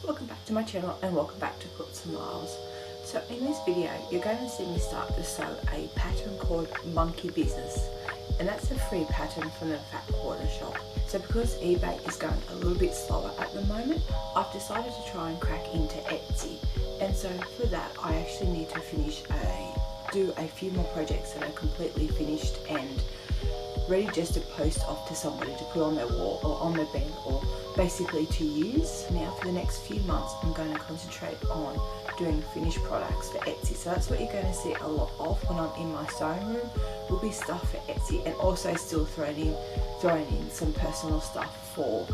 Welcome back to my channel and welcome back to Quilts and Miles. So in this video you're going to see me start to sew a pattern called Monkey Business, and that's a free pattern from the Fat Quarter shop. So because eBay is going a little bit slower at the moment, I've decided to try and crack into Etsy, and so for that I actually need to do a few more projects that are completely finished and ready just to post off to somebody to put on their wall or on their bed or basically to use. Now for the next few months I'm going to concentrate on doing finished products for Etsy, so that's what you're going to see a lot of when I'm in my sewing room. Will be stuff for Etsy and also still throwing in some personal stuff for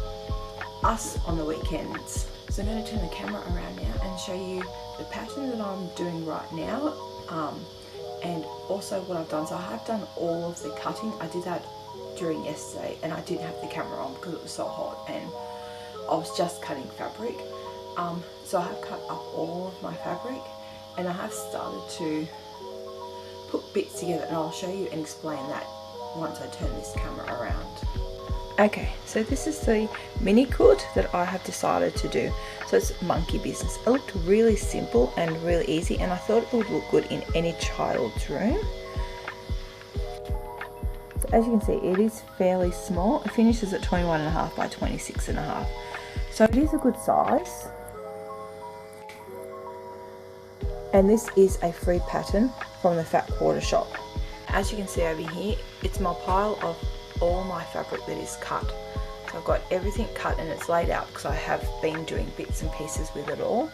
us on the weekends. So I'm going to turn the camera around now and show you the pattern that I'm doing right now, and also what I've done. So I have done all of the cutting. I did that during yesterday and I didn't have the camera on because it was so hot and I was just cutting fabric. So I have cut up all of my fabric and I have started to put bits together, and I'll show you and explain that once I turn this camera around. Okay, so this is the mini quilt that I have decided to do. So it's Monkey Business. It looked really simple and really easy, and I thought it would look good in any child's room. So as you can see, it is fairly small. It finishes at 21.5 by 26.5. So it is a good size. And this is a free pattern from the Fat Quarter shop. As you can see over here, it's my pile of all my fabric that is cut. So I've got everything cut and it's laid out because I have been doing bits and pieces with it all.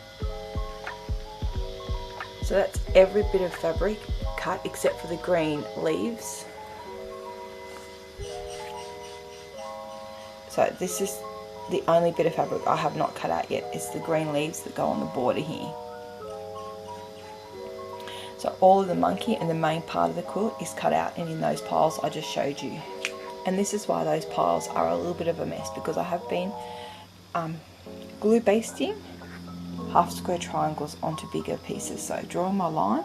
So that's every bit of fabric cut except for the green leaves. So this is the only bit of fabric I have not cut out yet. It's the green leaves that go on the border here. So all of the monkey and the main part of the quilt is cut out and in those piles I just showed you. And this is why those piles are a little bit of a mess, because I have been glue basting half square triangles onto bigger pieces. So drawing my line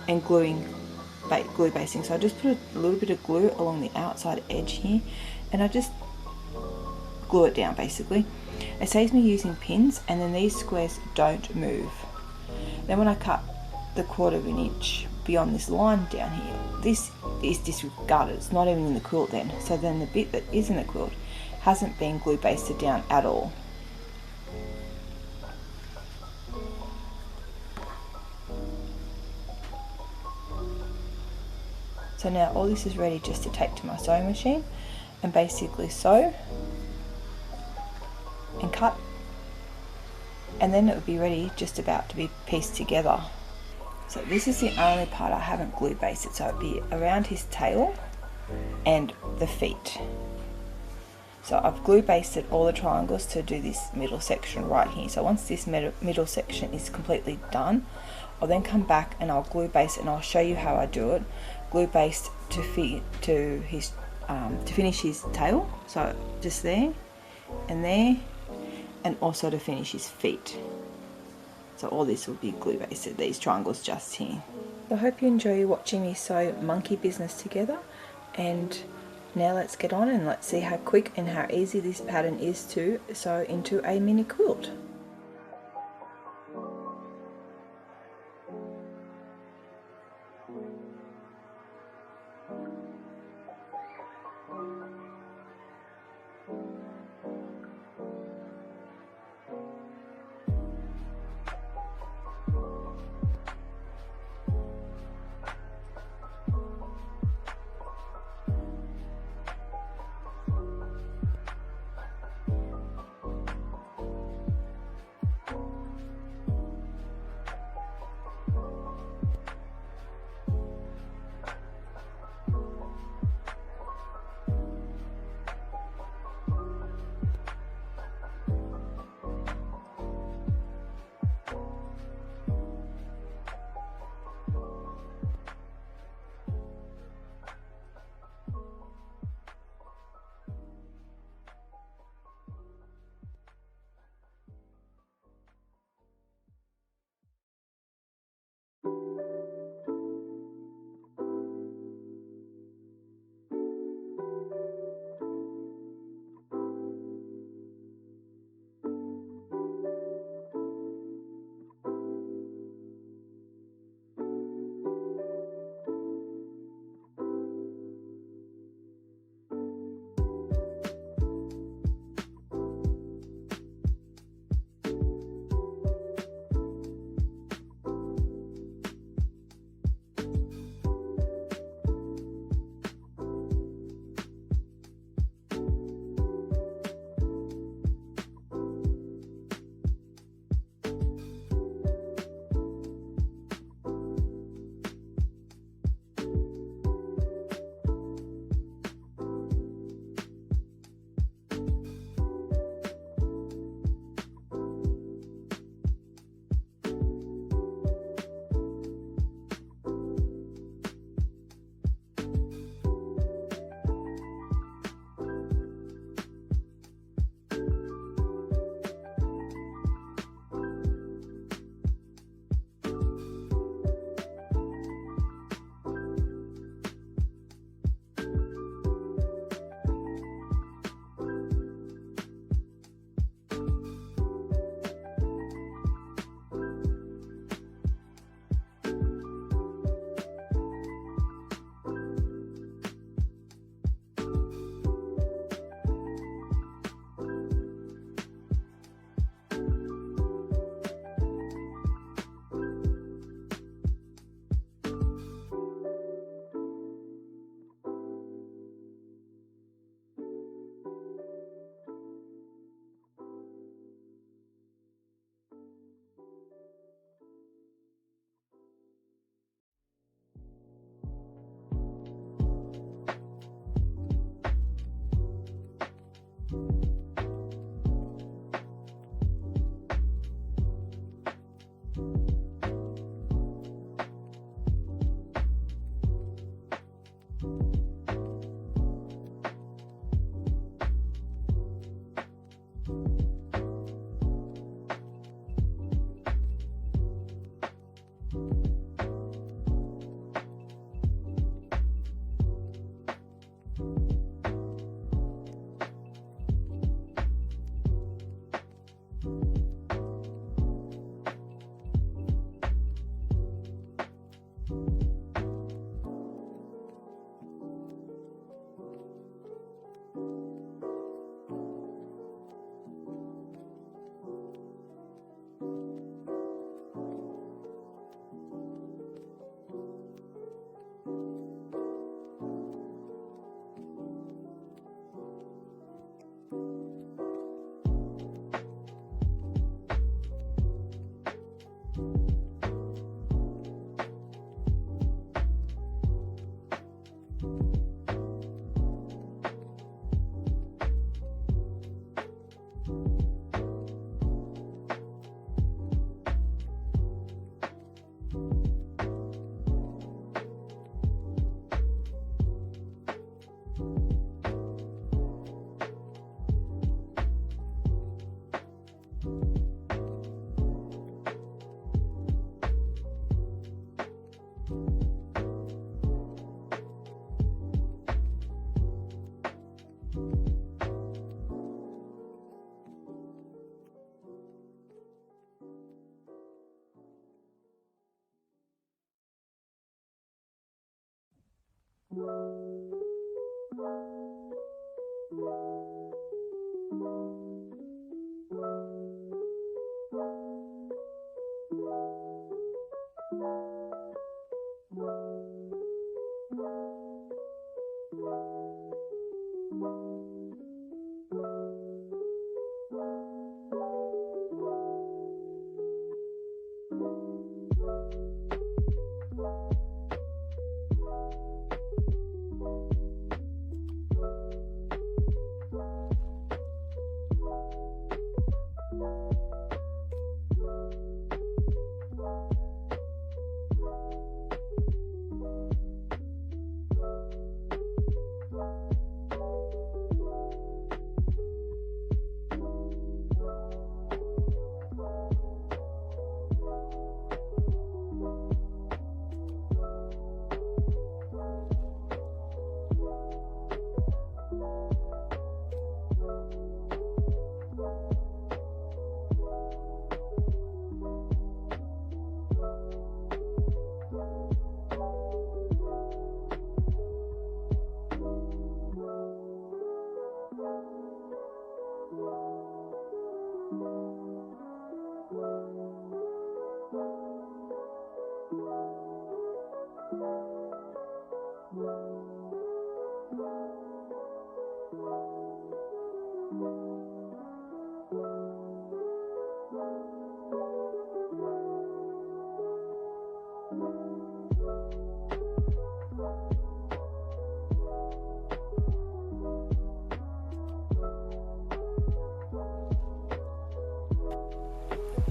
and glue basting. So I just put a little bit of glue along the outside edge here and I just glue it down basically. It saves me using pins, and then these squares don't move. Then when I cut the 1/4 inch beyond this line down here, this is disregarded. It's not even in the quilt then. So then the bit that is in the quilt hasn't been glue basted down at all. So now all this is ready just to take to my sewing machine and basically sew and cut, and then it would be ready just about to be pieced together. So this is the only part I haven't glue basted, so it'd be around his tail and the feet. So I've glue basted all the triangles to do this middle section right here. So once this middle section is completely done, I'll then come back and I'll glue baste, and I'll show you how I do it. Glue baste to finish his tail, so just there and there, and also to finish his feet. So all this will be glue basted, these triangles just here. So I hope you enjoy watching me sew Monkey Business together, and now let's get on and let's see how quick and how easy this pattern is to sew into a mini quilt.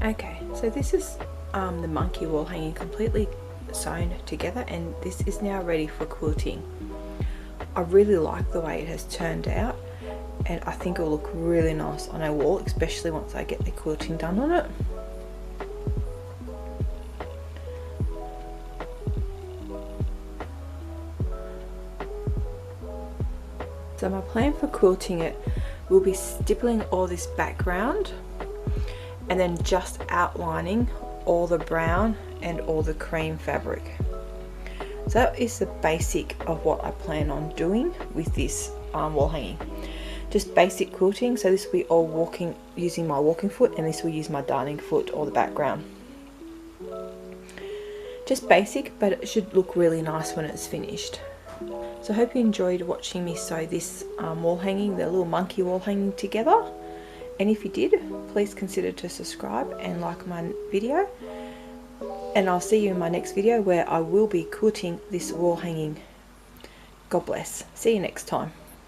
Okay, so this is the monkey wall hanging completely sewn together, and this is now ready for quilting. I really like the way it has turned out, and I think it will look really nice on our wall, especially once I get the quilting done on it. So my plan for quilting it will be stippling all this background and then just outlining all the brown and all the cream fabric. So that is the basic of what I plan on doing with this wall hanging. Just basic quilting, so this will be all using my walking foot, and this will use my darning foot or the background. Just basic, but it should look really nice when it's finished. So I hope you enjoyed watching me sew this wall hanging, the little monkey wall hanging together. And if you did, please consider to subscribe and like my video. And I'll see you in my next video where I will be quilting this wall hanging. God bless. See you next time.